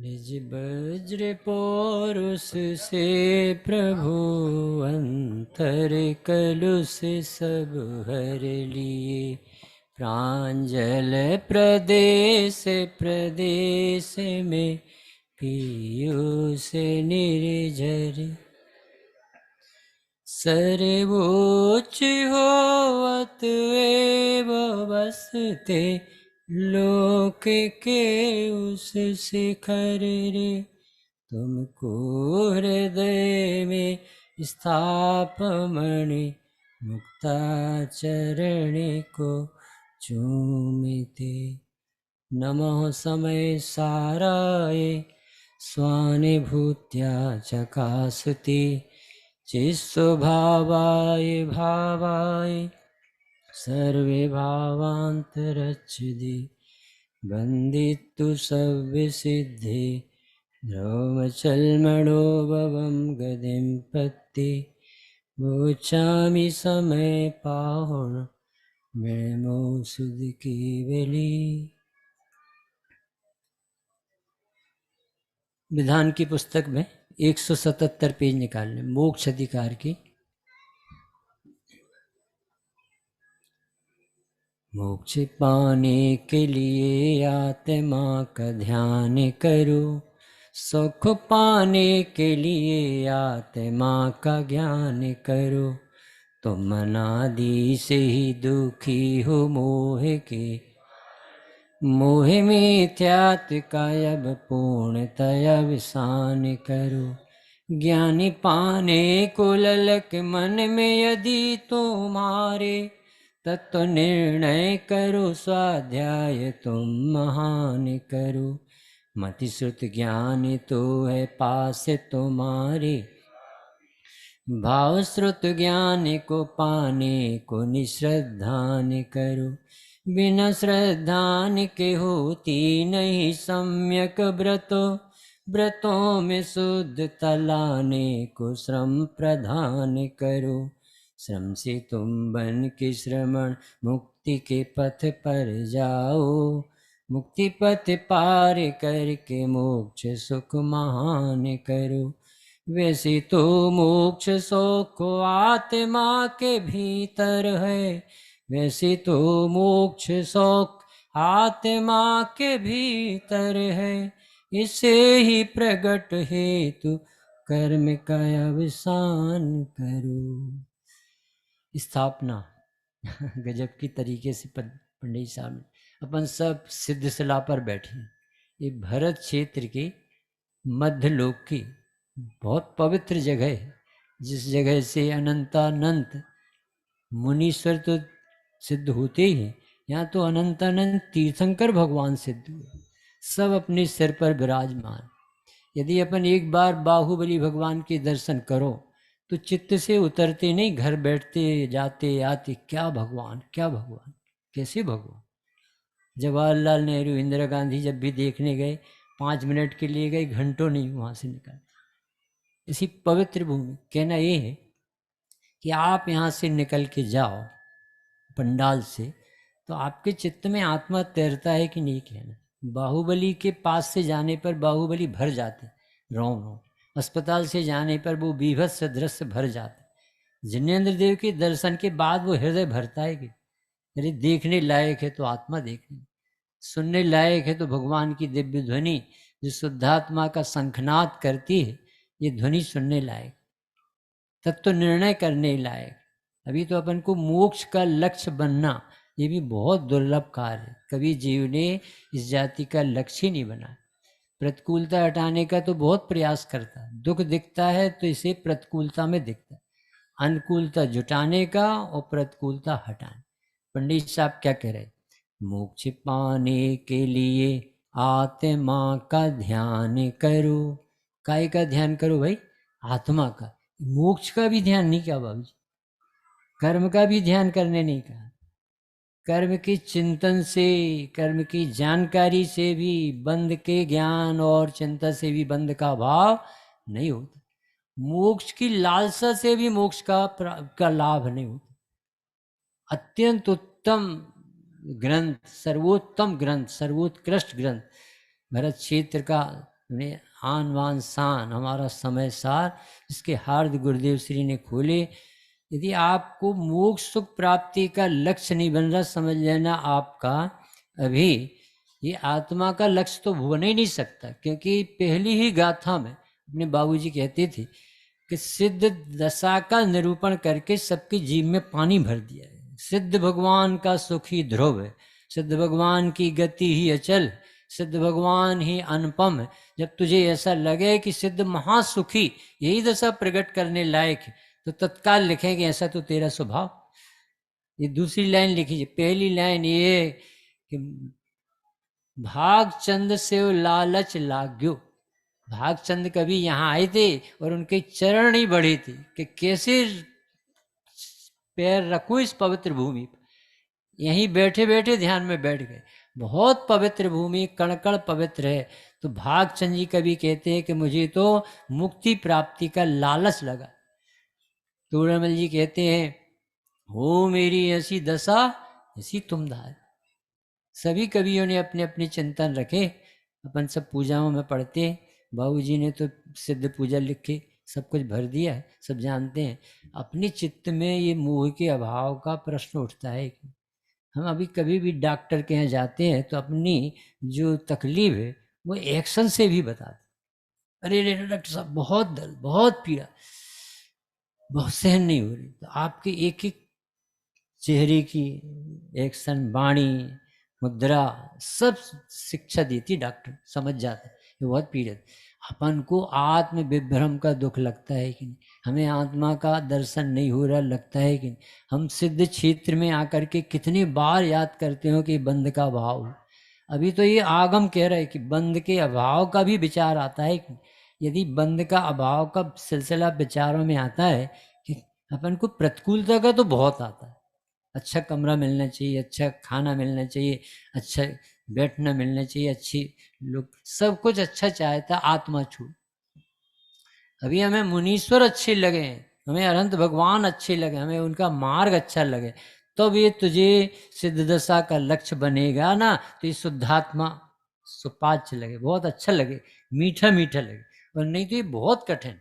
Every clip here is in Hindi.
निज वज्र पौरुष से प्रभु अंतर कलुष सब हर लिए। प्रांजल प्रदेश प्रदेश में पीयूष निर्झर। सर्वोच्च होवत एव बसते लोक के उस शिखर रे। तुमको हृदय में स्थापमणि मुक्ता चरण को चूमिते। नमः समय साराय स्वानुभूत्या चकासते। चिस्वभावाय भावाय सर्वे भावान्तरच्छिदे। बन्दितु सव्यसिद्धे ब्रह्मचल्मणो भवं गतिं पत्ति। वोचामि समय पाहुण मृमो सुध केवली। विधान की पुस्तक में 177 पेज निकालने, मोक्ष अधिकार की। मोक्ष पाने के लिए आत्मा का ध्यान करो। सुख पाने के लिए आत्मा का ज्ञान करो। तुम अनादि से ही दुखी हो मोह के। मोह में त्यात का अब पूर्णतया विसान करो। ज्ञान पाने को ललक मन में यदि तुम्हारे। तत्व निर्णय करो स्वाध्याय तुम महान करो। मति श्रुत ज्ञान तो है पास तुम्हारे। भाव श्रुत ज्ञान को पाने को निश्रद्धान करो। बिना श्रद्धान के होती नहीं सम्यक व्रतो। व्रतों में शुद्धता लाने को श्रम प्रधान करो। श्रम से तुम बन के श्रमण मुक्ति के पथ पर जाओ। मुक्ति पथ पार करके मोक्ष सुख महान करो। वैसे तो मोक्ष सुख आत्मा के भीतर है। वैसे तो मोक्ष सुख आत्मा के भीतर है। इसे ही प्रगट हेतु कर्म का अवसान करो। स्थापना गजब की तरीके से पंडित साहब ने अपन सब सिद्धशिला पर बैठे। ये भरत क्षेत्र के मध्य लोक की बहुत पवित्र जगह है, जिस जगह से अनंतानंत मुनीश्वर तो सिद्ध होते ही हैं। यहाँ तो अनंतानंत तीर्थंकर भगवान सिद्ध हुए, सब अपने सिर पर विराजमान। यदि अपन एक बार बाहुबली भगवान के दर्शन करो तो चित्त से उतरते नहीं, घर बैठते जाते आते क्या भगवान क्या भगवान कैसे भगवान। जवाहरलाल नेहरू इंदिरा गांधी जब भी देखने गए 5 मिनट के लिए गए, घंटों नहीं वहाँ से निकल। इसी पवित्र भूमि कहना ये है कि आप यहाँ से निकल के जाओ पंडाल से तो आपके चित्त में आत्मा तैरता है कि नहीं कहना। बाहुबली के पास से जाने पर बाहुबली भर जाते रोम रोम। अस्पताल से जाने पर वो बीभत्स दृश्य भर जाते। जिनेन्द्र देव के दर्शन के बाद वो हृदय भरता है कि अरे देखने लायक है तो आत्मा देखने, सुनने लायक है तो भगवान की दिव्य ध्वनि जो शुद्धात्मा का शंखनाद करती है, ये ध्वनि सुनने लायक, तत्व निर्णय करने लायक। अभी तो अपन को मोक्ष का लक्ष्य बनना ये भी बहुत दुर्लभ कार्य है। कभी जीव ने इस जाति का लक्ष्य ही नहीं बना। प्रतिकूलता हटाने का तो बहुत प्रयास करता है। दुख दिखता है तो इसे प्रतिकूलता में दिखता है। अनुकूलता जुटाने का और प्रतिकूलता हटाने। पंडित साहब क्या कह रहे, मोक्ष पाने के लिए आत्मा का ध्यान करो। काय का ध्यान करो भाई? आत्मा का। मोक्ष का भी ध्यान नहीं किया बाबू जी, कर्म का भी ध्यान करने नहीं कहा। कर्म के चिंतन से, कर्म की जानकारी से भी बंध के ज्ञान और चिंता से भी बंध का भाव नहीं होता। मोक्ष की लालसा से भी मोक्ष का लाभ नहीं होता। अत्यंत उत्तम ग्रंथ, सर्वोत्तम ग्रंथ, सर्वोत्कृष्ट ग्रंथ भरत क्षेत्र का हमने आन बान शान हमारा समय सार इसके हार्द गुरुदेव श्री ने खोले। यदि आपको मोक्ष सुख प्राप्ति का लक्ष्य नहीं बन रहा, समझ लेना आपका अभी ये आत्मा का लक्ष्य तो बन ही नहीं सकता, क्योंकि पहली ही गाथा में अपने बाबूजी कहते थे कि सिद्ध दशा का निरूपण करके सबके जीव में पानी भर दिया है। सिद्ध भगवान का सुख ही ध्रुव है, सिद्ध भगवान की गति ही अचल, सिद्ध भगवान ही अनुपम है। जब तुझे ऐसा लगे कि सिद्ध महासुखी यही दशा प्रकट करने लायक है, तो तत्काल लिखेंगे ऐसा तो तेरा स्वभाव। ये दूसरी लाइन लिखिए। पहली लाइन ये कि भागचंद से लालच लाग्यो। भागचंद कभी यहाँ आए थे और उनके चरण ही बढ़े थे कि कैसे पैर रखूं इस पवित्र भूमि पर। यहीं बैठे बैठे ध्यान में बैठ गए। बहुत पवित्र भूमि, कणकण पवित्र है। तो भागचंद जी कभी कहते हैं कि मुझे तो मुक्ति प्राप्ति का लालच लगा। तोड़मल जी कहते हैं हो मेरी ऐसी दशा ऐसी तुम धार। सभी कवियों ने अपने अपने चिंतन रखे। अपन सब पूजाओं में पढ़ते हैं। बाबूजी ने तो सिद्ध पूजा लिख के सब कुछ भर दिया है, सब जानते हैं। अपने चित्त में ये मोह के अभाव का प्रश्न उठता है कि हम अभी कभी भी डॉक्टर के यहाँ जाते हैं तो अपनी जो तकलीफ है वो एक्शन से भी बताते। अरे रे डॉक्टर साहब बहुत दर्द, बहुत पीड़ा, बहुत सहन नहीं हो रही। तो आपके एक एक चेहरे की एक्शन, वाणी, मुद्रा सब शिक्षा देती डॉक्टर, समझ जाता है ये बहुत पीड़ित। अपन को आत्म विभ्रम का दुख लगता है कि नहीं, हमें आत्मा का दर्शन नहीं हो रहा लगता है कि नहीं। हम सिद्ध क्षेत्र में आकर के कितनी बार याद करते हो कि बंध का अभाव है। अभी तो ये आगम कह रहा है कि बंध के अभाव का भी विचार आता है कि यदि बंध का अभाव का सिलसिला विचारों में आता है कि अपन को प्रतिकूलता का तो बहुत आता है। अच्छा कमरा मिलना चाहिए, अच्छा खाना मिलना चाहिए, अच्छा बैठना मिलना चाहिए, अच्छी लोग, सब कुछ अच्छा चाहता आत्मा छू। अभी हमें मुनीश्वर अच्छे लगे, हमें अनंत भगवान अच्छे लगे, हमें उनका मार्ग अच्छा लगे, तब ये तुझे सिद्ध दशा का लक्ष्य बनेगा ना। तो ये शुद्धात्मा सुपाच्य लगे, बहुत अच्छा लगे, मीठा मीठा लगे। और नहीं तो ये बहुत कठिन।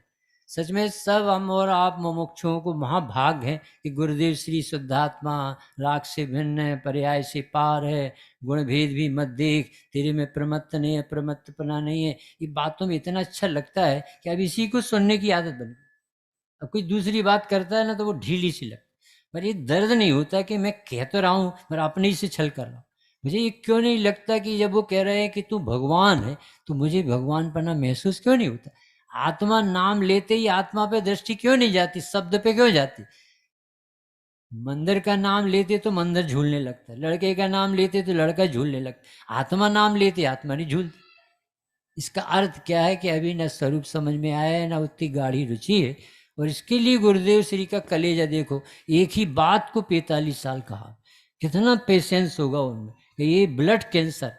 सच में सब हम और आप मुमुक्षुओं को महाभाग है कि गुरुदेव श्री शुद्धात्मा राग से भिन्न है, पर्याय से पार है, गुण भेद भी मत देख, तेरे में प्रमत्त नहीं है, प्रमत्तपना नहीं है। ये बातों में इतना अच्छा लगता है कि अब इसी को सुनने की आदत बन गई। अब कोई दूसरी बात करता है ना तो वो ढीली सी लगती, पर ये दर्द नहीं होता कि मैं कह तो रहा हूँ पर अपने ही से छल कर रहा हूँ। मुझे ये क्यों नहीं लगता कि जब वो कह रहे हैं कि तू भगवान है तो मुझे भगवान पना महसूस क्यों नहीं होता। आत्मा नाम लेते ही आत्मा पे दृष्टि क्यों नहीं जाती, शब्द पे क्यों जाती। मंदिर का नाम लेते तो मंदिर झूलने लगता, लड़के का नाम लेते तो लड़का झूलने लगता, आत्मा नाम लेते आत्मा नहीं झूलती। इसका अर्थ क्या है कि अभी न स्वरूप समझ में आया है, न उतनी गाढ़ी रुचि है। और इसके लिए गुरुदेव श्री का कलेजा देखो, एक ही बात को 45 साल कहा। कितना पेशेंस होगा उनमें कि ये ब्लड कैंसर,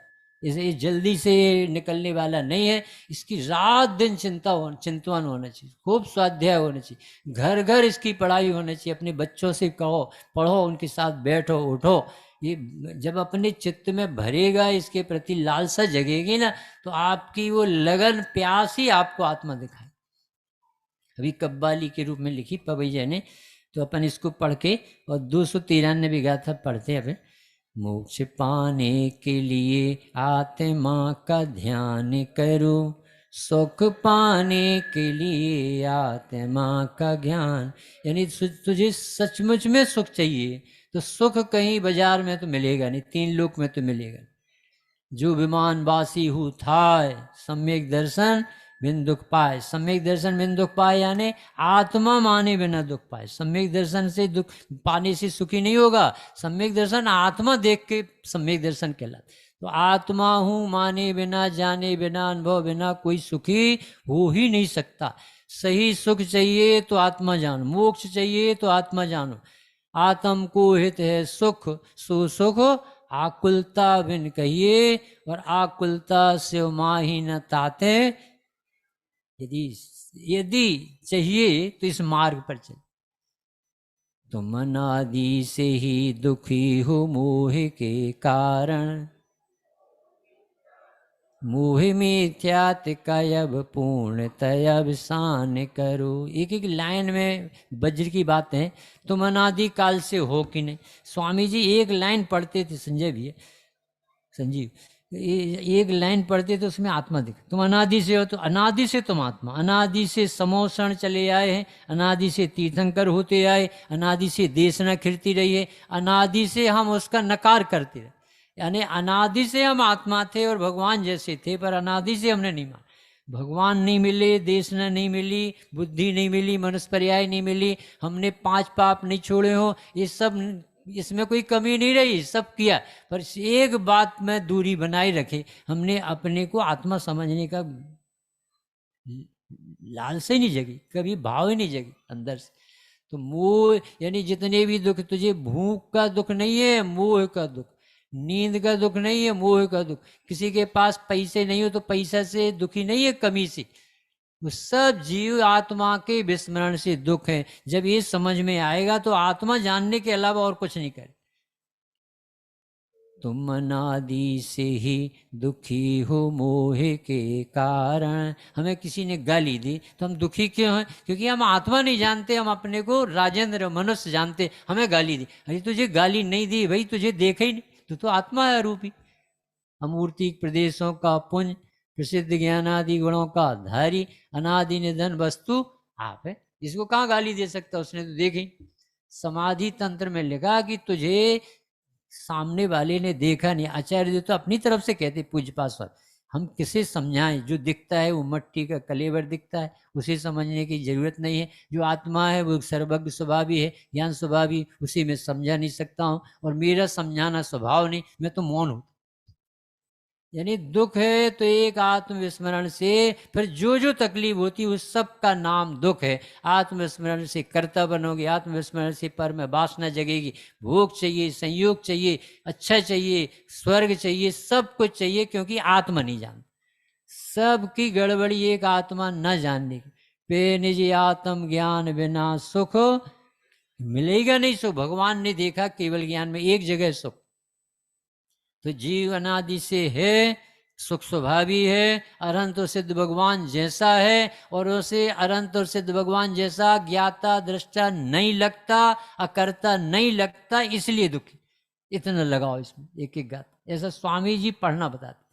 इसे ये जल्दी से निकलने वाला नहीं है, इसकी रात दिन चिंतवन होना चाहिए, खूब स्वाध्याय होना चाहिए, घर घर इसकी पढ़ाई होना चाहिए। अपने बच्चों से कहो, पढ़ो, उनके साथ बैठो उठो। ये जब अपने चित्त में भरेगा, इसके प्रति लालसा जगेगी ना, तो आपकी वो लगन प्यास ही आपको आत्मा दिखाए। अभी कव्वाली के रूप में लिखी पवैया ने, तो अपन इसको पढ़ के और 293 गाथा पढ़ते हैं। मोक्ष पाने के लिए आत्मा का ध्यान करो, सुख पाने के लिए आत्मा का ज्ञान। यानी तुझे सचमुच में सुख चाहिए तो सुख कहीं बाजार में तो मिलेगा नहीं, 3 लोक में तो मिलेगा। जो विमान वासी हूँ थाय, सम्यक दर्शन बिन दुख पाए। सम्यक दर्शन बिन दुख पाए यानी आत्मा माने बिना दुख पाए। सम्यक दर्शन से दुख पाने से सुखी नहीं होगा, सम्यक दर्शन आत्मा देख के सम्यक दर्शन कहलाता। तो आत्मा हूँ माने बिना, जाने बिना, अनुभव बिना कोई सुखी हो ही नहीं सकता। सही सुख चाहिए तो आत्मा जानो, मोक्ष चाहिए तो आत्मा जानो। आत्म को हित है सुख, सो सुख आकुलता बिन कहिए, और आकुलता से माही न ताते। यदि यदि चाहिए तो इस मार्ग पर चल। तुम अनादि से ही दुखी हो मोह के कारण, मोह मिथ्यात कयब पूर्ण तयब सान करो। एक एक लाइन में वज्र की बात है। तुम अनादि काल से हो कि नहीं। स्वामी जी एक लाइन पढ़ते थे, संजय भैया, संजीव, एक लाइन पढ़ते तो उसमें आत्मा दिख। तुम अनादि से हो तो अनादि से तुम आत्मा, अनादि से समोषण चले आए हैं, अनादि से तीर्थंकर होते आए, अनादि से देशना खिरती रही है, अनादि से हम उसका नकार करते रहे। यानी अनादि से हम आत्मा थे और भगवान जैसे थे, पर अनादि से हमने नहीं माना। भगवान नहीं मिले, देशना नहीं मिली, बुद्धि नहीं मिली, मनुष्य पर्याय नहीं मिली, हमने 5 पाप नहीं छोड़े हो, ये सब, इसमें कोई कमी नहीं रही, सब किया। पर एक बात में दूरी बनाए रखे, हमने अपने को आत्मा समझने का लालसा ही नहीं जगी, कभी भाव ही नहीं जगी अंदर से। तो मोह यानी जितने भी दुख, तुझे भूख का दुख नहीं है, मोह का दुख, नींद का दुख नहीं है, मोह का दुख, किसी के पास पैसे नहीं हो तो पैसा से दुखी नहीं है, कमी से। वो सब जीव आत्मा के विस्मरण से दुख है। जब ये समझ में आएगा तो आत्मा जानने के अलावा और कुछ नहीं करे। तुम अनादि से ही दुखी हो मोह के कारण। हमें किसी ने गाली दी तो हम दुखी क्यों हैं? क्योंकि हम आत्मा नहीं जानते, हम अपने को राजेंद्र मनुष्य जानते। हमें गाली दी, अरे तुझे गाली नहीं दी भाई, तुझे देखे ही नहीं, तो आत्मा है रूपी। अमूर्ति प्रदेशों का पुंज, प्रसिद्ध ज्ञानादि गुणों का धारी, अनादि निधन वस्तु आप है। इसको कहाँ गाली दे सकता? उसने तो देखी। समाधि तंत्र में लिखा कि तुझे सामने वाले ने देखा नहीं। आचार्य जी तो अपनी तरफ से कहते पूज्य पार्षद, हम किसे समझाएं? जो दिखता है वो मट्टी का कलेवर दिखता है, उसे समझने की जरूरत नहीं है। जो आत्मा है वो सर्वज्ञ स्वभावी है, ज्ञान स्वभावी, उसी में समझा नहीं सकता हूँ, और मेरा समझाना स्वभाव नहीं, मैं तो मौन हूँ। यानी दुख है तो एक आत्मविस्मरण से फिर जो जो तकलीफ होती है उस सब का नाम दुख है। आत्मविस्मरण से कर्ता बनोगे, आत्मविस्मरण से पर में वासना जगेगी, भोग चाहिए, संयोग चाहिए, अच्छा चाहिए, स्वर्ग चाहिए, सब कुछ चाहिए, क्योंकि आत्मा नहीं जानता। सबकी गड़बड़ी एक आत्मा न जानने की। पे निज आत्म ज्ञान बिना सुख मिलेगा नहीं। सुख भगवान ने देखा केवल ज्ञान में एक जगह सुख। तो जीव अनादि से है, सुख स्वभावी है, अनंत और सिद्ध भगवान जैसा है, और उसे अनंत और सिद्ध भगवान जैसा ज्ञाता दृष्टा नहीं लगता, अकर्ता नहीं लगता, इसलिए दुखी। इतना लगाओ इसमें एक एक गात। ऐसा स्वामी जी पढ़ना बताते।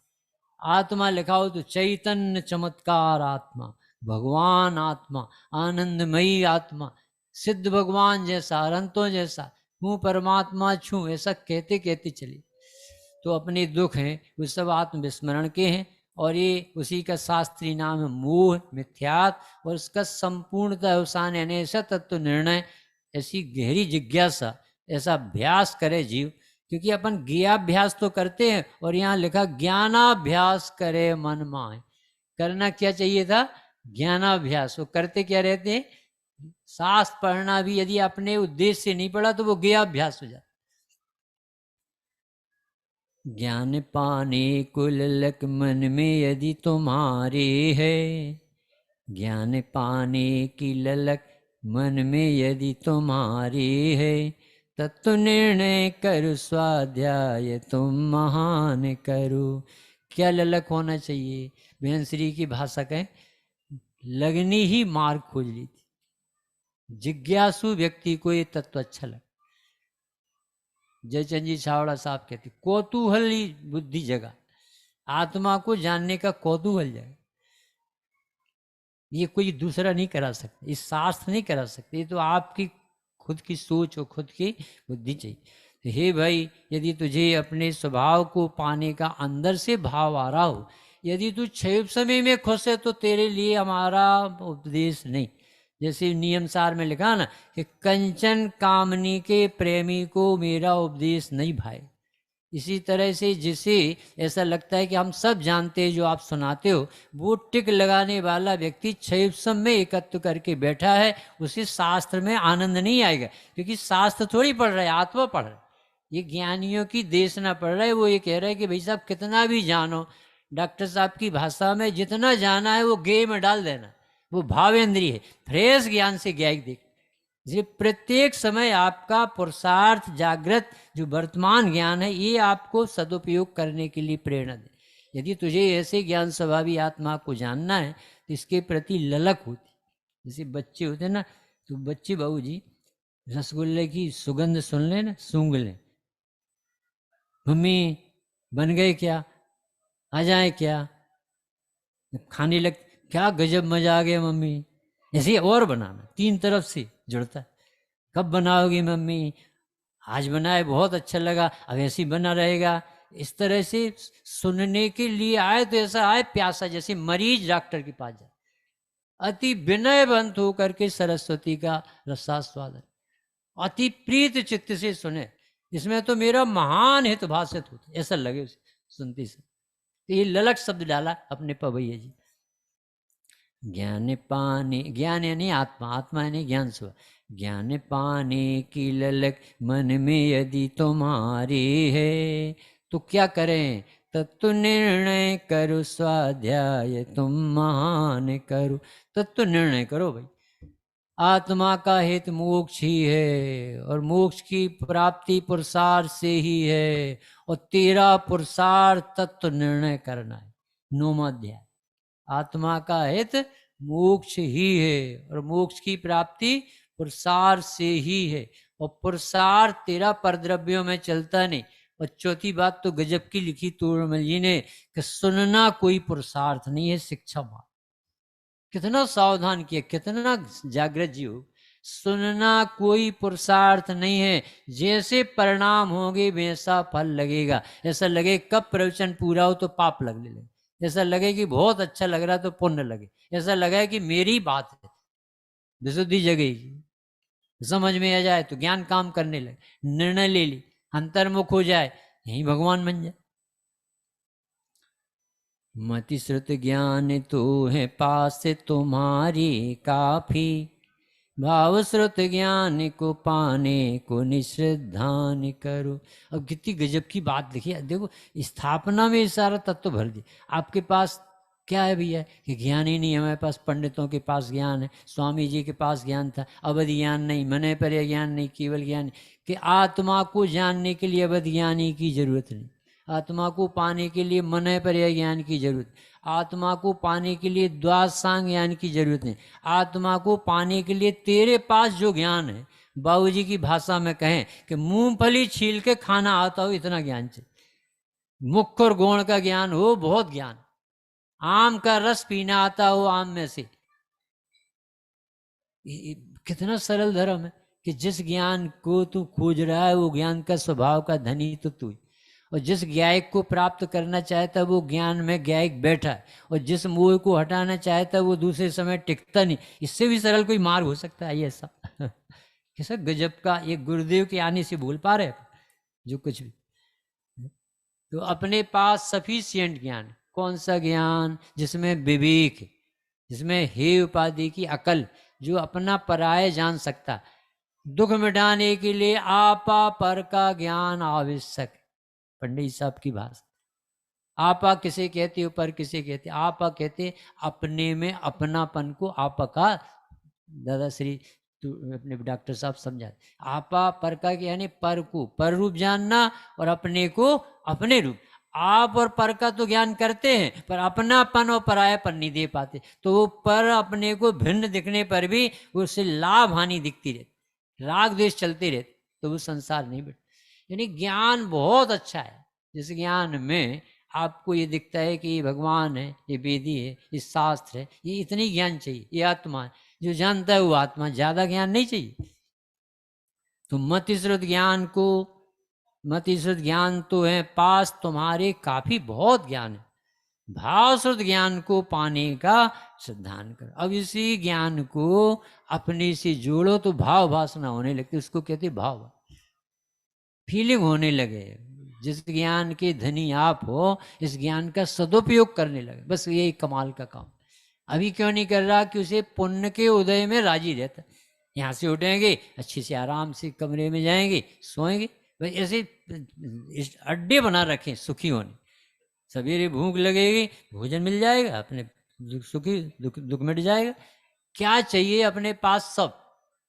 आत्मा लिखाओ तो चैतन्य चमत्कार आत्मा, भगवान आत्मा, आनंदमयी आत्मा, सिद्ध भगवान जैसा, अनंतों जैसा, हूँ परमात्मा छू, ऐसा कहते कहते चलिए। तो अपने दुख हैं वो सब आत्मविस्मरण के हैं, और ये उसी का शास्त्रीय नाम है मोह मिथ्यात। और उसका संपूर्णतः अवसान यानी ऐसा तत्व निर्णय, ऐसी गहरी जिज्ञासा, ऐसा अभ्यास करे जीव। क्योंकि अपन ज्ञाभ्यास तो करते हैं, और यहाँ लिखा ज्ञानाभ्यास करे मन माए। करना क्या चाहिए था? ज्ञानाभ्यास। वो करते क्या रहते हैं? शास्त्र पढ़ना भी यदि अपने उद्देश्य से नहीं पढ़ा तो वो ज्ञाभ्यास हो जाता। ज्ञान पाने को ललक मन में यदि तुम्हारे है, ज्ञान पाने की ललक मन में यदि तुम्हारे है, तत्व निर्णय करो स्वाध्याय तुम महान करो। क्या ललक होना चाहिए? बहन श्री की भाषा कहें, लगनी ही मार्ग खोज ली थी। जिज्ञासु व्यक्ति को ये तत्व अच्छा लगा। जयचंद जी छावड़ा साहब कहते कौतूहल ही बुद्धि जगा, आत्मा को जानने का कौतूहल जगा। ये कोई दूसरा नहीं करा सकता, इस शास्त्र नहीं करा सकते, ये तो आपकी खुद की सोच और खुद की बुद्धि चाहिए। तो हे भाई, यदि तुझे अपने स्वभाव को पाने का अंदर से भाव आ रहा हो, यदि तू क्षय समय में खुश है तो तेरे लिए हमारा उपदेश नहीं। जैसे नियम सार में लिखा ना कि कंचन कामनी के प्रेमी को मेरा उपदेश नहीं भाई। इसी तरह से जिसे ऐसा लगता है कि हम सब जानते हैं जो आप सुनाते हो, वो टिक लगाने वाला व्यक्ति क्षयसम में एकत्व करके बैठा है, उसे शास्त्र में आनंद नहीं आएगा। क्योंकि शास्त्र थोड़ी पढ़ रहा है, आत्मा पढ़ रहा है। ये ज्ञानियों की देशना पढ़ रहा है। वो ये कह रहा है कि भाई साहब कितना भी जानो, डॉक्टर साहब की भाषा में जितना जाना है वो गे में डाल देना। वो भावेंद्रीय है, फ्रेश ज्ञान से ज्ञान देख। ये प्रत्येक समय आपका पुरुषार्थ जागृत जो वर्तमान ज्ञान है, ये आपको सदुपयोग करने के लिए प्रेरणा दे। यदि तुझे ऐसे ज्ञान स्वभावी आत्मा को जानना है तो इसके प्रति ललक होती। जैसे बच्चे होते ना, तो बच्चे बाबूजी रसगुल्ले की सुगंध सुन ले ना, सूंघ ले, मम्मी बन गए क्या, आ जाए क्या, खाने लग, क्या गजब मजा आ गया मम्मी, ऐसे और बनाना, तीन तरफ से जुड़ता है। कब बनाओगी मम्मी, आज बनाए बहुत अच्छा लगा, अब ऐसे ही बना रहेगा। इस तरह से सुनने के लिए आए तो ऐसा आए प्यासा, जैसे मरीज डॉक्टर के पास जाए, अति विनयवंत होकर के सरस्वती का रसास्वादन अति प्रीत चित्त से सुने, इसमें तो मेरा महान हित भाषित होता, ऐसा लगे उसे सुनती से। तो ये ललक शब्द डाला अपने पवैया जी। ज्ञान पाने, ज्ञान यानी आत्मा, आत्मा यानी ज्ञान स्व, ज्ञान पाने की ललक मन में यदि तुम्हारी है तो क्या करें, तत्व निर्णय करो स्वाध्याय तुम महान करो। तत्व निर्णय करो भाई, आत्मा का हित मोक्ष ही है और मोक्ष की प्राप्ति पुरुषार्थ से ही है, और तेरा पुरुषार्थ तत्व निर्णय करना है। 9वां अध्याय, आत्मा का हित मोक्ष ही है और मोक्ष की प्राप्ति पुरुषार्थ से ही है, और पुरुषार्थ तेरा परद्रव्यों में चलता नहीं। और चौथी बात तो गजब की लिखी तोड़मल जी ने कि सुनना कोई पुरुषार्थ नहीं है, शिक्षा मार्ग। कितना सावधान किया, कितना जागृत जी हो। सुनना कोई पुरुषार्थ नहीं है, जैसे परिणाम होंगे वैसा फल लगेगा। ऐसा लगे कब प्रवचन पूरा हो तो पाप लगने लगे, ऐसा लगे कि बहुत अच्छा लग रहा तो पुण्य लगे, ऐसा लगे कि मेरी बात है, विशुद्धि जगेगी, समझ में आ जाए तो ज्ञान काम करने लगे, निर्णय ले ली, अंतर्मुख हो जाए, यही भगवान बन जाए। मति श्रुत ज्ञान तो है पास तुम्हारी काफी, भाव श्रुत ज्ञान को पाने को निश्रद्धान करो। अब कितनी गजब की बात लिखी है, देखो स्थापना में सारा तत्व भर दिया। आपके पास क्या है भैया कि ज्ञान ही नहीं है, हमारे पास पंडितों के पास ज्ञान है, स्वामी जी के पास ज्ञान था, अवधि ज्ञान नहीं, मने पर ज्ञान नहीं, केवल ज्ञान कि आत्मा को जानने के लिए अवधि ज्ञानी की जरूरत नहीं, आत्मा को पाने के लिए मन पर्याय ज्ञान की जरूरत, आत्मा को पाने के लिए द्वादशांग ज्ञान की जरूरत नहीं, आत्मा को पाने के लिए तेरे पास जो ज्ञान है, बाबूजी की भाषा में कहें कि मूंगफली छील के खाना आता हो इतना ज्ञान चाहिए, मुख और गोण का ज्ञान हो, बहुत ज्ञान, आम का रस पीना आता हो आम में से, कितना सरल धर्म है कि जिस ज्ञान को तू खोज रहा है वो ज्ञान का स्वभाव का धनी तो तू, और जिस ज्ञायक को प्राप्त करना चाहता वो ज्ञान में ज्ञायक बैठा है, और जिस मोह को हटाना चाहता वो दूसरे समय टिकता नहीं। इससे भी सरल कोई मार्ग हो सकता है ऐसा? कैसा गजब का, ये गुरुदेव के आने से बोल पा रहे जो कुछ भी। तो अपने पास सफिशिएंट ज्ञान, कौन सा ज्ञान? जिसमें विवेक, जिसमें हे उपाधि की अकल, जो अपना पराय जान सकता, दुख मिटाने के लिए आपा पर का ज्ञान आवश्यक। पंडित साहब की भाषा, आपा किसे कहते, ऊपर किसे कहते? आपा कहते अपने में अपनापन को, आपा का दादा श्री अपने डॉक्टर साहब समझाते, आपा पर का यानी पर को पर रूप जानना और अपने को अपने रूप। आप और पर का तो ज्ञान करते हैं पर अपनापन और परायापन नहीं दे पाते, तो वो पर अपने को भिन्न दिखने पर भी उससे लाभ हानि दिखती रहती, राग द्वेष चलते रहते, तो वो संसार नहीं बैठ। यानी ज्ञान बहुत अच्छा है, जिस ज्ञान में आपको ये दिखता है कि ये भगवान है, ये वेदी है, ये शास्त्र है, ये इतनी ज्ञान चाहिए, ये आत्मा है, जो जानता है वो आत्मा, ज्यादा ज्ञान नहीं चाहिए। तो मतिश्रुत ज्ञान को, मतिश्रुत ज्ञान तो है पास तुम्हारे, काफी बहुत ज्ञान है, भावश्रुत ज्ञान को पाने का सिद्धांत करो। अब इसी ज्ञान को अपने से जोड़ो तो भाव भाषणा होने लगती, उसको कहते भाव, फीलिंग होने लगे। जिस ज्ञान के धनी आप हो, इस ज्ञान का सदुपयोग करने लगे, बस यही कमाल का काम। अभी क्यों नहीं कर रहा कि उसे पुण्य के उदय में राजी रहता, यहाँ से उठेंगे अच्छे से आराम से कमरे में जाएंगे सोएंगे, भाई ऐसे अड्डे बना रखें सुखी होने, सवेरे भूख लगेगी भोजन मिल जाएगा, अपने सुखी दुख मिट जाएगा, क्या चाहिए अपने पास सब।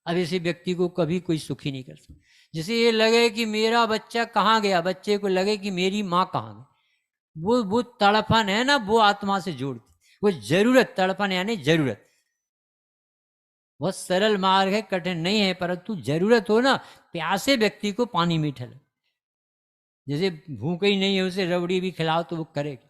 अब ऐसे व्यक्ति को कभी कोई सुखी नहीं कर सकता। जैसे ये लगे कि मेरा बच्चा कहाँ गया, बच्चे को लगे कि मेरी माँ कहाँ गई, वो तड़पन है ना, वो आत्मा से जोड़ती। वो जरूरत, तड़पन यानी जरूरत। बहुत सरल मार्ग है, कठिन नहीं है, परंतु जरूरत हो ना, प्यासे व्यक्ति को पानी मीठा लगे। जैसे भूख ही नहीं है, उसे रबड़ी भी खिलाओ तो वो करेगा।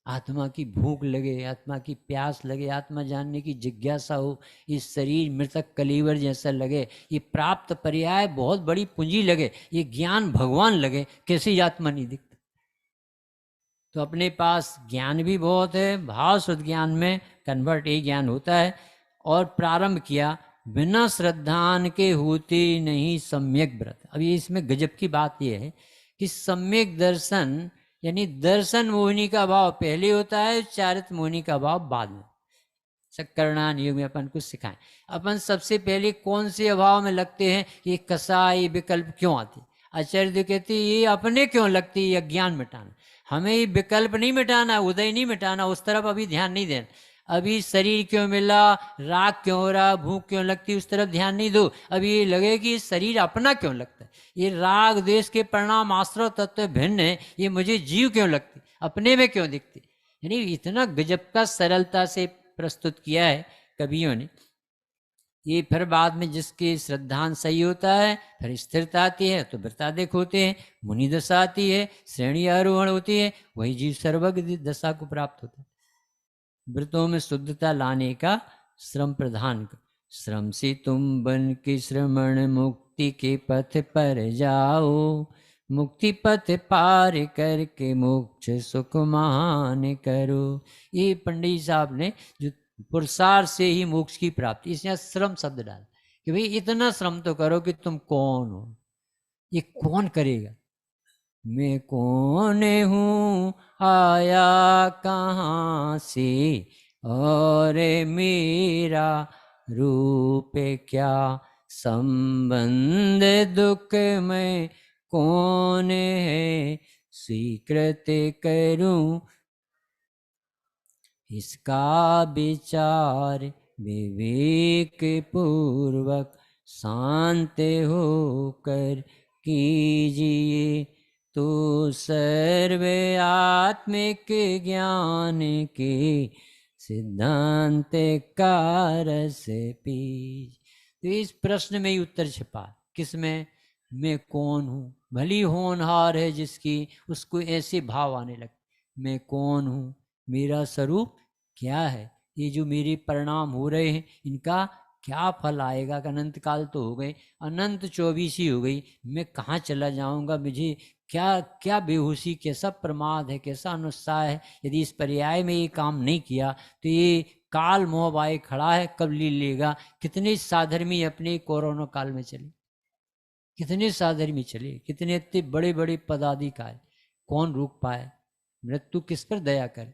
आत्मा की भूख लगे, आत्मा की प्यास लगे, आत्मा जानने की जिज्ञासा हो, इस शरीर मृतक कलीवर जैसा लगे, ये प्राप्त पर्याय बहुत बड़ी पूंजी लगे, ये ज्ञान भगवान लगे, कैसे ये आत्मा नहीं दिखता। तो अपने पास ज्ञान भी बहुत है, भाव शुद्ध ज्ञान में कन्वर्ट ये ज्ञान होता है। और प्रारंभ किया, बिना श्रद्धान के होते नहीं सम्यक व्रत। अब ये इसमें गजब की बात यह है कि सम्यक दर्शन यानी दर्शन मोहिनी का भाव पहले होता है, चारित मोहिनी का भाव बाद में। सकरणान युग में अपन कुछ सिखाएं। अपन सबसे पहले कौन से अभाव में लगते हैं, ये कसाई विकल्प क्यों आते। आचार्य कहते ये अपने क्यों लगती है, अज्ञान मिटाना। हमें ये विकल्प नहीं मिटाना, उदय नहीं मिटाना, उस तरफ अभी ध्यान नहीं देना। अभी शरीर क्यों मिला, राग क्यों हो रहा, भूख क्यों लगती, उस तरफ ध्यान नहीं दो। अभी ये लगे कि शरीर अपना क्यों लगता है, ये राग द्वेष के परिणाम आश्रय तत्व भिन्न है, ये मुझे जीव क्यों लगती, अपने में क्यों दिखती। यानी इतना गजब का सरलता से प्रस्तुत किया है कवियों ने। ये फिर बाद में जिसके श्रद्धांत सही होता है, फिर स्थिरता आती है तो वृताधिक होते हैं, मुनि दशा आती है, श्रेणी आरोहण होती है, वही जीव सर्वज्ञ दशा को प्राप्त होता है। व्रतों में शुद्धता लाने का श्रम प्रधान का, श्रम से तुम बन के श्रमण मुक्ति के पथ पर जाओ, मुक्ति पथ पार करके मोक्ष सुख मान करो। ये पंडित साहब ने जो पुरुषार्थ से ही मोक्ष की प्राप्ति, इसमें श्रम शब्द डाल कि भाई इतना श्रम तो करो कि तुम कौन हो। ये कौन करेगा, मैं कौन हूँ, आया कहाँ से, और मेरा रूप क्या, संबंध दुख में कौन है, स्वीकृत करूं इसका विचार, विवेक पूर्वक शांत होकर कीजिए, तो सर्व आत्मिक ज्ञान के सिद्धांत का रस पीज। तो इस प्रश्न में ही उत्तर छिपा, किसमें, मैं कौन हूँ। भली होनहार है जिसकी, उसको ऐसे भाव आने लगते, मैं कौन हूँ, मेरा स्वरूप क्या है, ये जो मेरे परिणाम हो रहे हैं इनका क्या फल आएगा। अनंत काल तो हो गए, अनंत 24 हो गई, मैं कहाँ चला जाऊंगा, मुझे क्या क्या बेहोशी, कैसा प्रमाद है, कैसा अनुत्साह है। यदि इस पर्याय में ये काम नहीं किया तो ये काल मोह आए खड़ा है, कब ले लेगा। कितने साधर्मी अपने कोरोना काल में चले, कितने साधर्मी चले, कितने इतने बड़े बड़े पदाधिकारी, कौन रोक पाए। मृत्यु किस पर दया करे,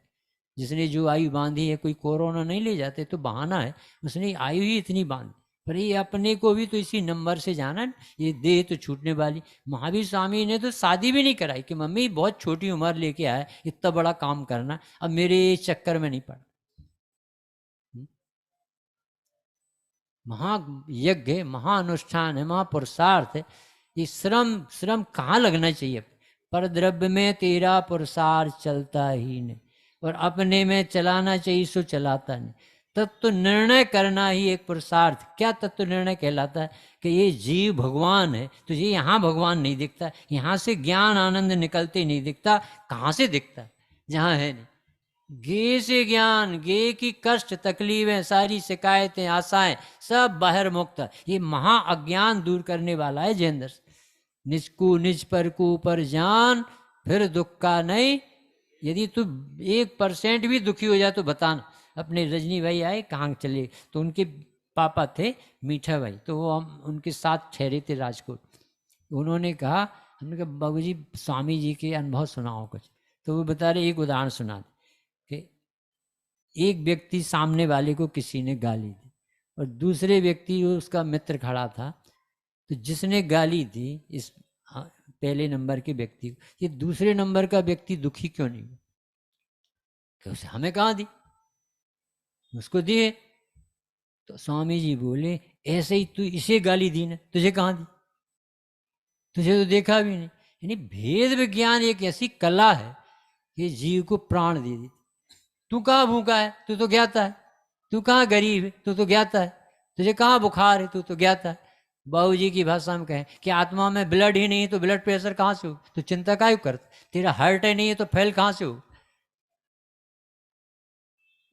जिसने जो आयु बांधी है, कोई कोरोना नहीं ले जाते तो बहाना है, उसने आयु ही इतनी बांधी। पर ये अपने को भी तो इसी नंबर से जाना, ये देह तो छूटने वाली। महावीर स्वामी ने तो शादी भी नहीं कराई कि मम्मी बहुत छोटी उम्र लेके आए, इतना बड़ा काम करना, अब मेरे चक्कर में नहीं पड़ा। महायज्ञ है, महाअनुष्ठान है, महापुरुषार्थ है। ये श्रम श्रम कहाँ लगना चाहिए, पर द्रव्य में तेरा पुरुषार्थ चलता ही नहीं, और अपने में चलाना चाहिए सो चलाता नहीं। तत्व निर्णय करना ही एक पुरुषार्थ। क्या तत्व निर्णय कहलाता है, कि ये जीव भगवान है, तुझे यहाँ भगवान नहीं दिखता, यहाँ से ज्ञान आनंद निकलते नहीं दिखता, कहाँ से दिखता है, जहाँ है नहीं। गे से ज्ञान, गे की कष्ट तकलीफें सारी शिकायतें आशाएं सब बाहर मुक्त। ये महा अज्ञान दूर करने वाला है जैन दर्शन। निज को निज पर को पर जान, फिर दुख का नहीं। यदि तू 1% भी दुखी हो जाए तो बताना। अपने रजनी भाई आए, कहाँ चले, तो उनके पापा थे मीठा भाई, तो वो हम उनके साथ ठहरे थे राजकोट। उन्होंने कहा, हमने कहा बाबूजी स्वामी जी के अनुभव सुनाओ कुछ। तो वो बता रहे, एक उदाहरण सुना कि एक व्यक्ति सामने वाले को किसी ने गाली दी, और दूसरे व्यक्ति, उसका मित्र खड़ा था, तो जिसने गाली दी इस पहले नंबर के व्यक्ति को, ये दूसरे नंबर का व्यक्ति दुखी क्यों नहीं हुआ, कि उसे हमें कहाँ दी, उसको दिए। तो स्वामी जी बोले, ऐसे ही तू इसे गाली दी ना, तुझे कहाँ दी, तुझे तो देखा भी नहीं। यानी भेद विज्ञान एक ऐसी कला है कि जीव को प्राण दे देती। तू कहाँ भूखा है, तू तो ज्ञाता है। तू कहाँ गरीब है, तू तो ज्ञाता है। तुझे कहाँ बुखार है, तू तो ज्ञाता है। बाबूजी की भाषा में कहें कि आत्मा में ब्लड ही नहीं तो ब्लड प्रेशर कहाँ से हो, तो चिंता काहे करता। तेरा हार्ट ही नहीं है तो फैल कहाँ से हो।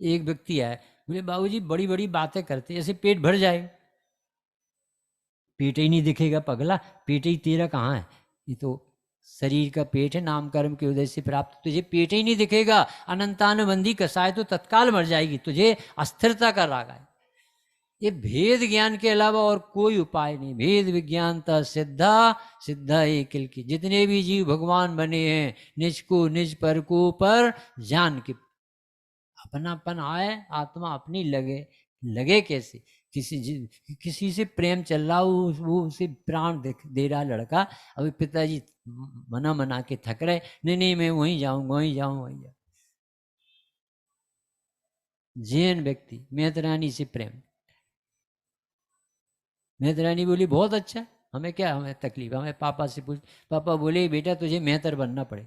एक व्यक्ति आए, बोले बाबूजी बड़ी बड़ी बातें करते, ऐसे पेट भर जाए। पेट ही नहीं दिखेगा पगला, पेट ही तेरा कहाँ है। ये तो शरीर का पेट है, नाम कर्म के उदय से प्राप्त। तुझे पेट ही नहीं दिखेगा, अनंतानुबंधी कसाय तो तत्काल मर जाएगी। तुझे अस्थिरता का राग है। ये भेद ज्ञान के अलावा और कोई उपाय नहीं। भेद विज्ञानता सिद्धा, सिद्धा एक की। जितने भी जीव भगवान बने हैं, निज को निज पर को पर जान के। अपनापन आए, आत्मा अपनी लगे। लगे कैसे, किसी से प्रेम चल रहा हो, वो उसे प्राण दे रहा लड़का। अभी पिताजी मना मना के थक रहे, नहीं नहीं मैं वहीं जाऊंगा, वहीं जाऊँ, वहीं जाऊँ। जैन व्यक्ति मेहतरानी से प्रेम। मेहतरानी बोली बहुत अच्छा है, हमें क्या, हमें तकलीफ। हमें पापा से पूछ, पापा बोले बेटा तुझे मेहतर बनना पड़े,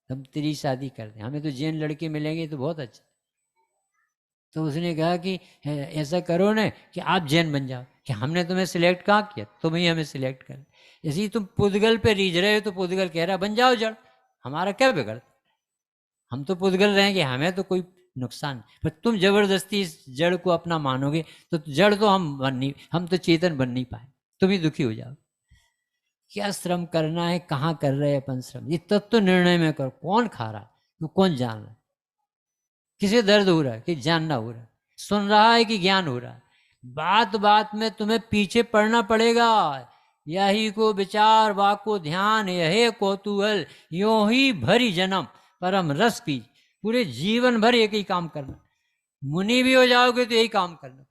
हम तेरी शादी कर दें, हमें तो जैन लड़के मिलेंगे तो बहुत अच्छा। तो उसने कहा कि ऐसा करो ना कि आप जैन बन जाओ। कि हमने तुम्हें सिलेक्ट कहाँ किया, तुम ही हमें सिलेक्ट कर। इसी तुम पुद्गल पे रीझ रहे हो तो पुद्गल कह रहा बन जाओ जड़, हमारा क्या बिगड़। हम तो पुद्गल रहेंगे, हमें तो कोई नुकसान नहीं। पर तुम जबरदस्ती इस जड़ को अपना मानोगे तो जड़ तो हम बन नहीं, हम तो चेतन बन नहीं पाए, तुम ही दुखी हो जाओ। क्या श्रम करना है, कहाँ कर रहे हैं अपन श्रम, ये तत्व तो निर्णय में करो। कौन खा रहा है, तो कौन जान रहा है। किसे दर्द हो रहा है कि जानना हो रहा है, सुन रहा है कि ज्ञान हो रहा है। बात बात में तुम्हें पीछे पड़ना पड़ेगा। यही को विचार वाको ध्यान, यही कौतूहल, यो ही भरी जन्म परम रस पी। पूरे जीवन भर एक ही काम करना। मुनि भी हो जाओगे तो यही काम करना।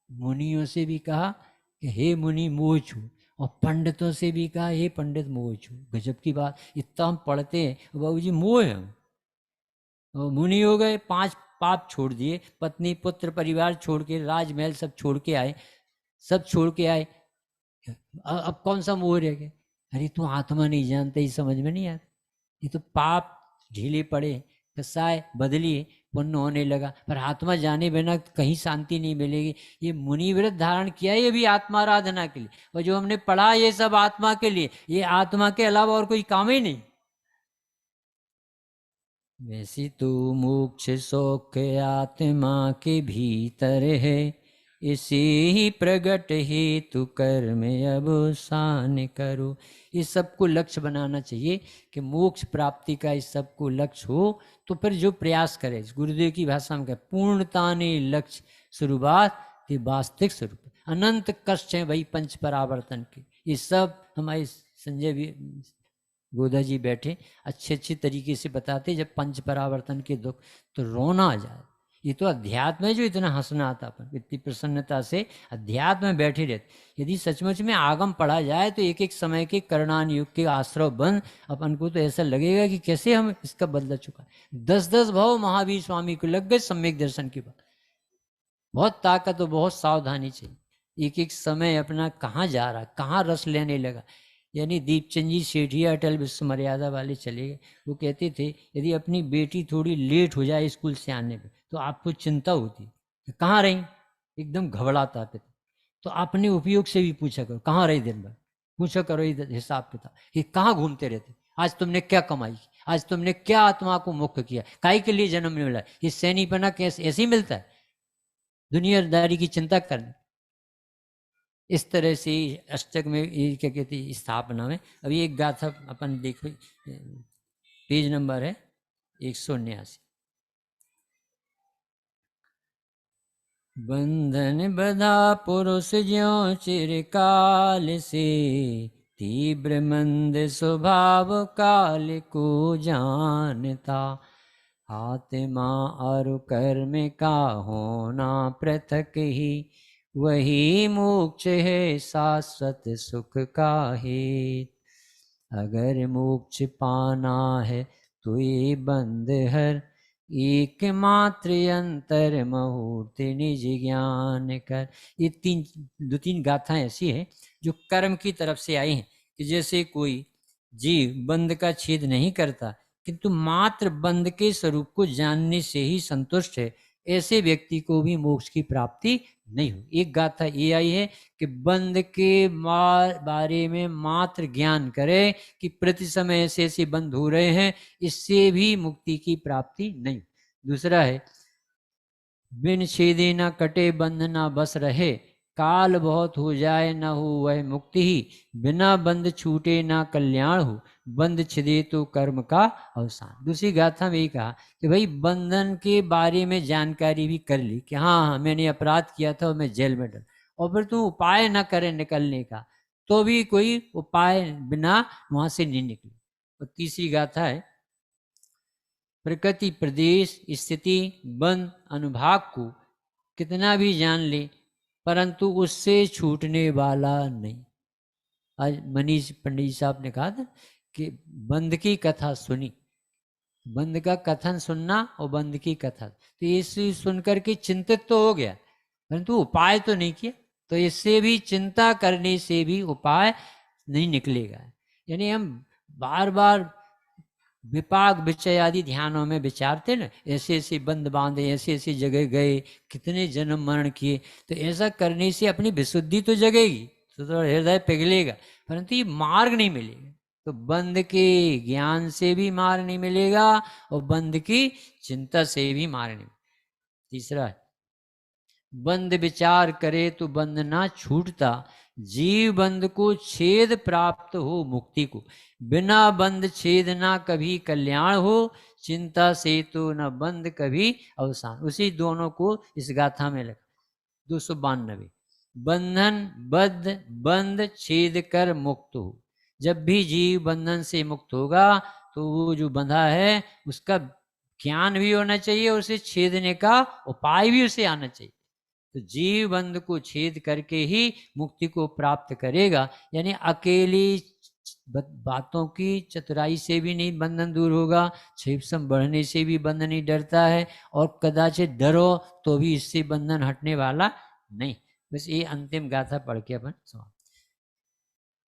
मुनियों से भी कहा कि हे मुनि मोह छू, और पंडितों से भी कहा हे पंडित मोह छू। गजब की बात, इतना हम पढ़ते हैं बाबू जी मोह है। मुनि हो गए, 5 पाप छोड़ दिए, पत्नी पुत्र परिवार छोड़ के, राजमहल सब छोड़ के आए, सब छोड़ के आए। अब कौन सा मोह रह गया। अरे तू आत्मा नहीं जानते, ही समझ में नहीं आता। ये तो पाप ढीले पड़े, कसाय बदली, पुण्य होने लगा, पर आत्मा जाने बिना कहीं शांति नहीं मिलेगी। ये मुनि व्रत धारण किया ये भी आत्मा आराधना के लिए, और जो हमने पढ़ा ये सब आत्मा के लिए। ये आत्मा के अलावा और कोई काम ही नहीं। वैसी तो मोक्ष सौख्य आत्मा के भीतर है, इसी ही प्रगट हेतु कर्म अवसान करो। इस सबको लक्ष्य बनाना चाहिए कि मोक्ष प्राप्ति का इस सबको लक्ष्य हो। तो फिर जो प्रयास करे, गुरुदेव की भाषा में कहे पूर्णता ने लक्ष्य शुरुआत के वास्तविक स्वरूप। अनंत कष्ट है भाई पंच परावर्तन के। ये सब हमारे संजय गोदा जी बैठे अच्छे अच्छे तरीके से बताते। जब पंच परावर्तन के दुख तो रोना आ जाए। ये तो अध्यात्म है जो इतना हंसना आता अपन, इतनी प्रसन्नता से अध्यात्म में बैठे रहते। यदि सचमुच में आगम पढ़ा जाए तो एक एक समय के करणान युग के आश्रव बन अपन को तो ऐसा लगेगा कि कैसे हम इसका बदला चुका। 10-10 भाव महावीर स्वामी को लग गए सम्यक दर्शन की बात। बहुत ताकत और बहुत सावधानी चाहिए। एक एक समय अपना कहाँ जा रहा, कहाँ रस लेने लगा। यानी दीपचंद जी सेठिया अटल विश्व मर्यादा वाले चले गए। वो कहते थे यदि अपनी बेटी थोड़ी लेट हो जाए स्कूल से आने में तो आपको चिंता होती, कहाँ रही, एकदम घबराता पे। तो अपने उपयोग से भी पूछा करो कहाँ रही दिन भर, पूछा करो हिसाब किताब कि कहाँ घूमते रहते, आज तुमने क्या कमाई, आज तुमने क्या आत्मा को मुक्त किया, काय के लिए जन्म मिला। ये सैनीपना कैसे ऐसे ही मिलता है, दुनियादारी की चिंता करनी। इस तरह से अष्टक में ये क्या कहते हैं स्थापना में। अभी एक गाथा अपन देखो, पेज नंबर है 179। बंधन बधा पुरुष ज्यों चिरकाल से, तीव्र मंद स्वभाव काल को जानता। आत्मा और कर्म का होना पृथक ही, वही मोक्ष है शाश्वत सुख का हेतु। अगर मोक्ष पाना है तो ये बंध हर, एकमात्र अंतर मुहूर्त निज ज्ञान कर। ये दो तीन गाथाएं ऐसी हैं जो कर्म की तरफ से आई हैं कि जैसे कोई जीव बंध का छेद नहीं करता किंतु मात्र बंध के स्वरूप को जानने से ही संतुष्ट है, ऐसे व्यक्ति को भी मोक्ष की प्राप्ति नहीं हो। एक गाथा ये आई है कि बंध के बारे में मात्र ज्ञान करे कि प्रति समय ऐसे ऐसे बंध हो रहे हैं, इससे भी मुक्ति की प्राप्ति नहीं। दूसरा है बिन छेदे न कटे बंध न बस रहे, काल बहुत हो जाए न हो वह मुक्ति ही, बिना बंध छूटे ना कल्याण हो, बंध छिदे तो कर्म का अवसान। दूसरी गाथा में ये कहा कि भाई बंधन के बारे में जानकारी भी कर ली कि हाँ हाँ मैंने अपराध किया था और मैं जेल में डर, और फिर तू उपाय न करे निकलने का तो भी कोई उपाय बिना वहां से नहीं निकले। और तीसरी गाथा है प्रकृति प्रदेश स्थिति बंध अनुभाग को कितना भी जान ले परंतु उससे छूटने वाला नहीं। आज मनीष पंडित साहब ने कहा था कि बंध की कथा सुनी, बंध का कथन सुनना और बंध की कथा, तो ये सुनकर के चिंतित तो हो गया परंतु उपाय तो नहीं किया, तो इससे भी चिंता करने से भी उपाय नहीं निकलेगा। यानी हम बार बार विपाक विचय आदि ध्यानों में विचारते ना, ऐसे ऐसे बंद बांधे, ऐसे ऐसे जगह गए, कितने जन्म मरण किए, तो ऐसा करने से अपनी विशुद्धि तो जगेगी, तो हृदय पिघलेगा परंतु ये मार्ग नहीं मिलेगा। तो बंद के ज्ञान से भी मार्ग नहीं मिलेगा और बंद की चिंता से भी मार्ग नहीं। तीसरा है बंद विचार करे तो बंद ना छूटता, जीव बंद को छेद प्राप्त हो मुक्ति को, बिना बंद छेद ना कभी कल्याण हो, चिंता से तो न बंद कभी अवसान। उसी दोनों को इस गाथा में लगा। 292 बंधन बद्ध बंद छेद कर मुक्त हो। जब भी जीव बंधन से मुक्त होगा तो वो जो बंधा है उसका ज्ञान भी होना चाहिए, उसे छेदने का उपाय भी उसे आना चाहिए। तो जीव बंध को छेद करके ही मुक्ति को प्राप्त करेगा। यानी अकेली बातों की चतुराई से भी नहीं बंधन दूर होगा, क्षेपसम बढ़ने से भी बंधन नहीं डरता है, और कदाचित डरो तो भी इससे बंधन हटने वाला नहीं। बस ये अंतिम गाथा पढ़ के अपन समाप्त।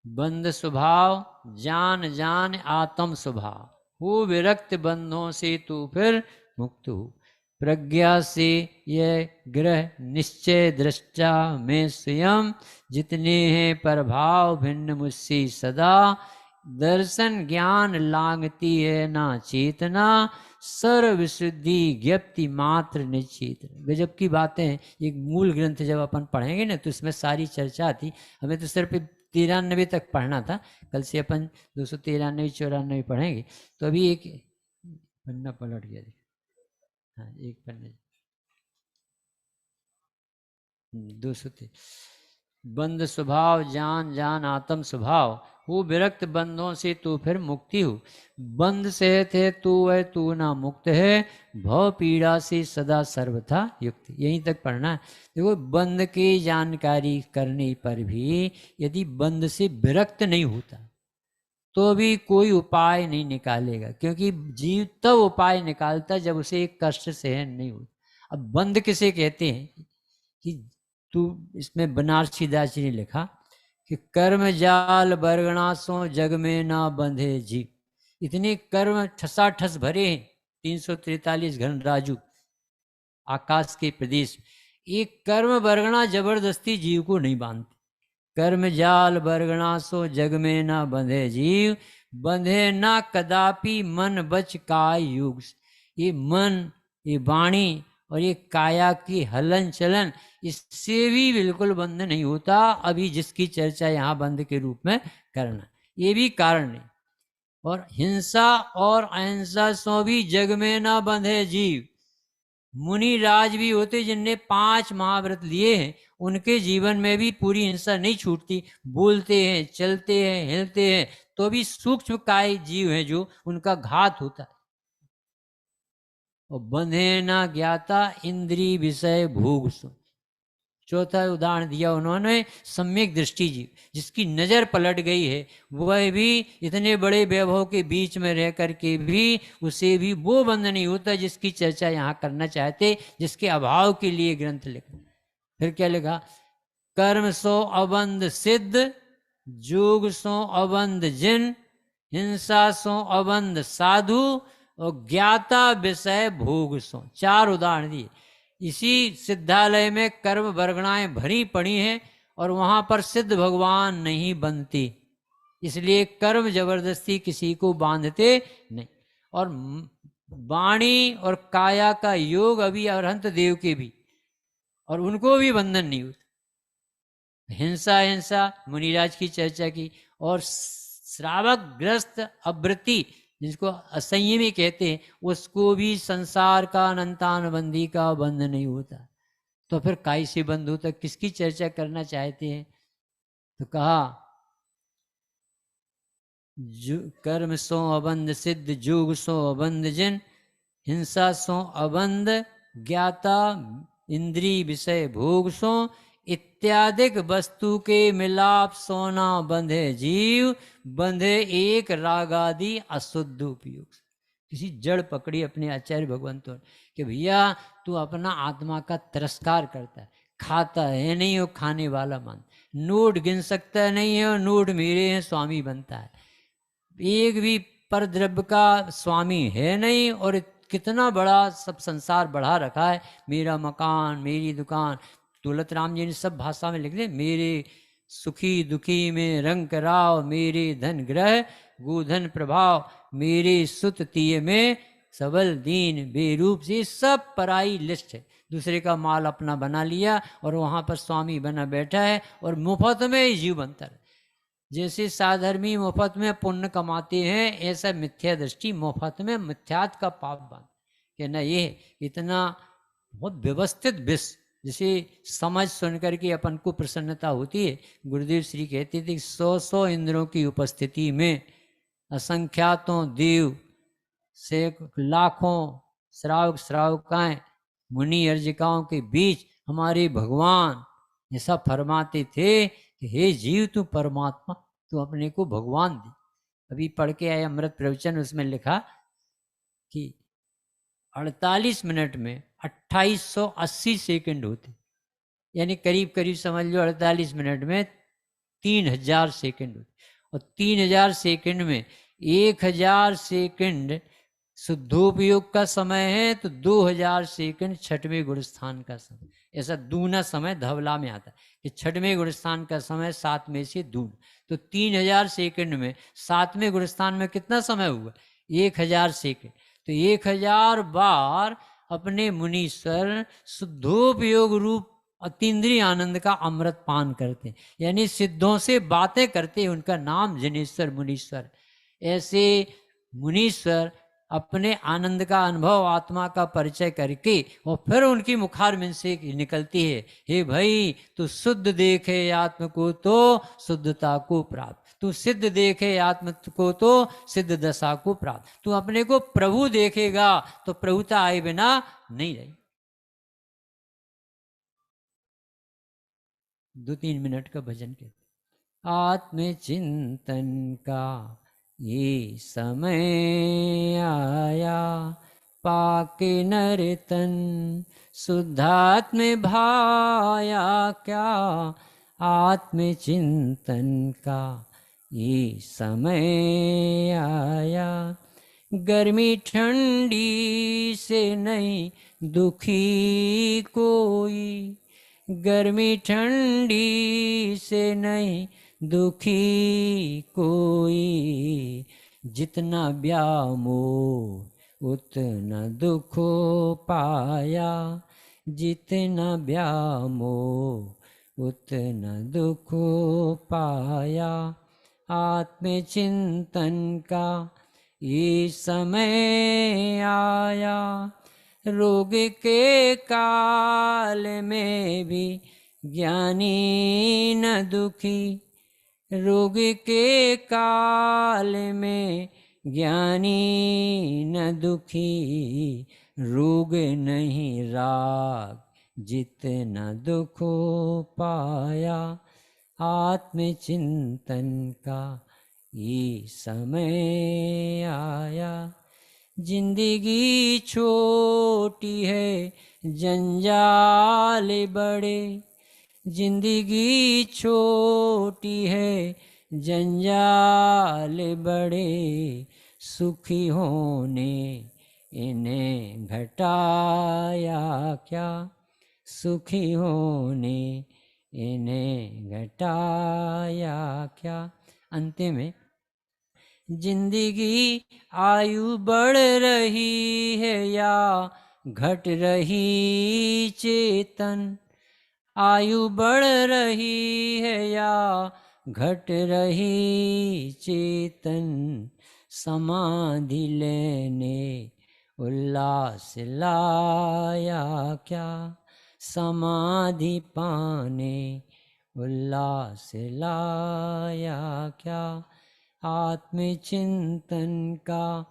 बंध स्वभाव जान जान आत्म स्वभाव, हो विरक्त बंधों से तू फिर मुक्त हो, प्रज्ञा से यह ग्रह निश्चय दृष्टा में स्वयं, जितने हैं प्रभाव भिन्न मुझसे सदा, दर्शन ज्ञान लांगती है ना चेतना, सर्व विशुद्धि ज्ञप्ति मात्र निश्चित। गजब की बातें हैं। एक मूल ग्रंथ जब अपन पढ़ेंगे ना तो इसमें सारी चर्चा आती। हमें तो सिर्फ 93 तक पढ़ना था, कल से अपन 293 94 पढ़ेंगे। तो अभी एक पन्ना पलट गया, हाँ एक पन्ने 203 बंद स्वभाव जान जान आत्म स्वभाव, हो विरक्त बंधों से तू फिर मुक्ति हो, बंद सहत है तू है तू ना मुक्त है, भव पीड़ा से सदा सर्वथा युक्त। यहीं तक पढ़ना है। देखो बंद की जानकारी करने पर भी यदि बंद से विरक्त नहीं होता तो भी कोई उपाय नहीं निकालेगा, क्योंकि जीव तब उपाय निकालता जब उसे एक कष्ट सहन नहीं होता। अब बंद किसे कहते हैं कि तू, इसमें बनारसी दास जी ने लिखा कि कर्म जाल बरगणासों जग में ना बंधे जीव। इतने कर्म ठसाठस भरे हैं 343 घन राजू आकाश के प्रदेश, एक कर्म बरगना जबरदस्ती जीव को नहीं बांधते। कर्म जाल बरगना सो जग में ना बंधे जीव, बंधे ना कदापि मन बच काय युग। ये मन, ये वाणी और ये काया की हलन चलन, इससे भी बिल्कुल बंध नहीं होता। अभी जिसकी चर्चा यहाँ बंध के रूप में करना, ये भी कारण नहीं। और हिंसा और अहिंसा सो भी जग में ना बंधे जीव। मुनि राज भी होते जिनने 5 महाव्रत लिए हैं, उनके जीवन में भी पूरी हिंसा नहीं छूटती। बोलते हैं, चलते हैं, हिलते हैं, तो भी सूक्ष्म काय जीव हैं जो उनका घात होता है। और बंधे ना ज्ञाता इंद्री विषय भोग सो, चौथा उदाहरण दिया उन्होंने सम्यक दृष्टि जीव, जिसकी नज़र पलट गई है, वह भी इतने बड़े वैभव के बीच में रह करके भी उसे भी वो बंध नहीं होता जिसकी चर्चा यहाँ करना चाहते, जिसके अभाव के लिए ग्रंथ लिखा। फिर क्या लिखा? कर्म सो अबंध सिद्ध, जोग सो अबंध जिन, हिंसा सो अबंध साधु, और ज्ञाता विषय भोग सो। चार उदाहरण दिए। इसी सिद्धालय में कर्म वर्गणाएं भरी पड़ी हैं और वहां पर सिद्ध भगवान नहीं बनते, इसलिए कर्म जबरदस्ती किसी को बांधते नहीं। और वाणी और काया का योग अभी अरहंत देव के भी, और उनको भी बंधन नहीं होता। हिंसा मुनिराज की चर्चा की। और श्रावक ग्रस्त अवृत्ति, जिसको असंयमी कहते हैं, उसको भी संसार का अनंतानुबंधी का बंध नहीं होता। तो फिर काई से बंध होता? किसकी चर्चा करना चाहते हैं? तो कहा कर्म सो अबंध सिद्ध, जोग सो अबंध जिन, हिंसा सो अबंध ज्ञाता, इंद्री विषय भोग सो, इत्यादिक वस्तु के मिलाप सोना बंधे जीव, बंधे एक रागादि अशुद्ध उपयोग। किसी जड़ पकड़ी अपने आचार्य भगवंतों कि भैया तू अपना आत्मा का तिरस्कार करता है, खाता है नहीं और खाने वाला मान, नोट गिन सकता नहीं है और नोट मेरे हैं स्वामी बनता है, एक भी पर द्रव्य का स्वामी है नहीं, और कितना बड़ा सब संसार बढ़ा रखा है, मेरा मकान मेरी दुकान। तुलत राम जी ने सब भाषा में लिख दिया, मेरे सुखी दुखी में रंग कराव, मेरे धन ग्रह गोधन प्रभाव, मेरे सुत तीय में सबल दीन बेरूप से, सब पराई लिस्ट है। दूसरे का माल अपना बना लिया और वहाँ पर स्वामी बना बैठा है और मुफ्त में ही जीव बनता है। जैसे साधर्मी मुफ्त में पुण्य कमाते हैं, ऐसा मिथ्या दृष्टि मुफ्त में मिथ्यात का पाप बांध कि न ये इतना बहुत व्यवस्थित विष, जिसे समझ सुन करके अपन को प्रसन्नता होती है। गुरुदेव श्री कहते थे 100 इंद्रों की उपस्थिति में असंख्यातों देव से लाखों श्रावक श्रावकाएं मुनि अर्जिकाओं के बीच हमारे भगवान ऐसा फरमाते थे कि हे जीव तू परमात्मा, तू अपने को भगवान दे। अभी पढ़ के आए अमृत प्रवचन, उसमें लिखा कि 48 मिनट में 2880 सेकंड होते, यानी करीब करीब समझ लो 48 मिनट में 3000 सेकंड होते, और 3000 सेकंड में 1000 सेकंड शुद्धोपयोग का समय है, तो 2000 सेकंड छठवें गुणस्थान का समय। ऐसा दूना समय धवला में आता है कि छठवें गुणस्थान का समय 7 में से दूना, तो 3000 सेकंड में 7वें गुणस्थान में कितना समय हुआ? 1000 सेकंड। तो 1000 बार अपने मुनीश्वर शुद्धोपयोग रूप अतीन्द्रिय आनंद का अमृत पान करते हैं, यानी सिद्धों से बातें करते हैं, उनका नाम जनेश्वर मुनीश्वर। ऐसे मुनीश्वर अपने आनंद का अनुभव आत्मा का परिचय करके और फिर उनकी मुखारबिंद से निकलती है, हे भाई तू शुद्ध देखे आत्म को तो शुद्धता को प्राप्त, तू सिद्ध देखे आत्म को तो सिद्ध दशा को प्राप्त। तू अपने को प्रभु देखेगा तो प्रभुता आए बिना नहीं रही। 2-3 मिनट का भजन के आत्मचिंतन का ये समय आया, पाके नर तन शुद्धात्म भाया क्या, आत्मचिंतन का ये समय आया, गर्मी ठंडी से नहीं दुखी कोई, गर्मी ठंडी से नहीं दुखी कोई, जितना व्यामोह उतना दुख पाया, जितना व्यामोह उतना दुख पाया, आत्मचिंतन का ये समय आया, रोग के काल में भी ज्ञानी न दुखी, रोग के काल में ज्ञानी न दुखी, रोग नहीं राग जितना दुख पाया आत्मचिंतन का ये समय आया। जिंदगी छोटी है जंजाल बड़े, जिंदगी छोटी है जंजाल बड़े, सुखी होने इन्हें घटाया क्या, सुखी होने इन्हें घटाया क्या। अंतिम में जिंदगी आयु बढ़ रही है या घट रही चेतन, आयु बढ़ रही है या घट रही चेतन, समाधि लेने उल्लास लाया क्या, समाधि पाने उल्लास लाया क्या। आत्मचिंतन का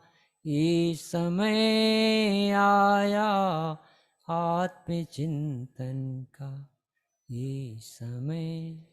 ये समय आया, आत्मचिंतन का ये समय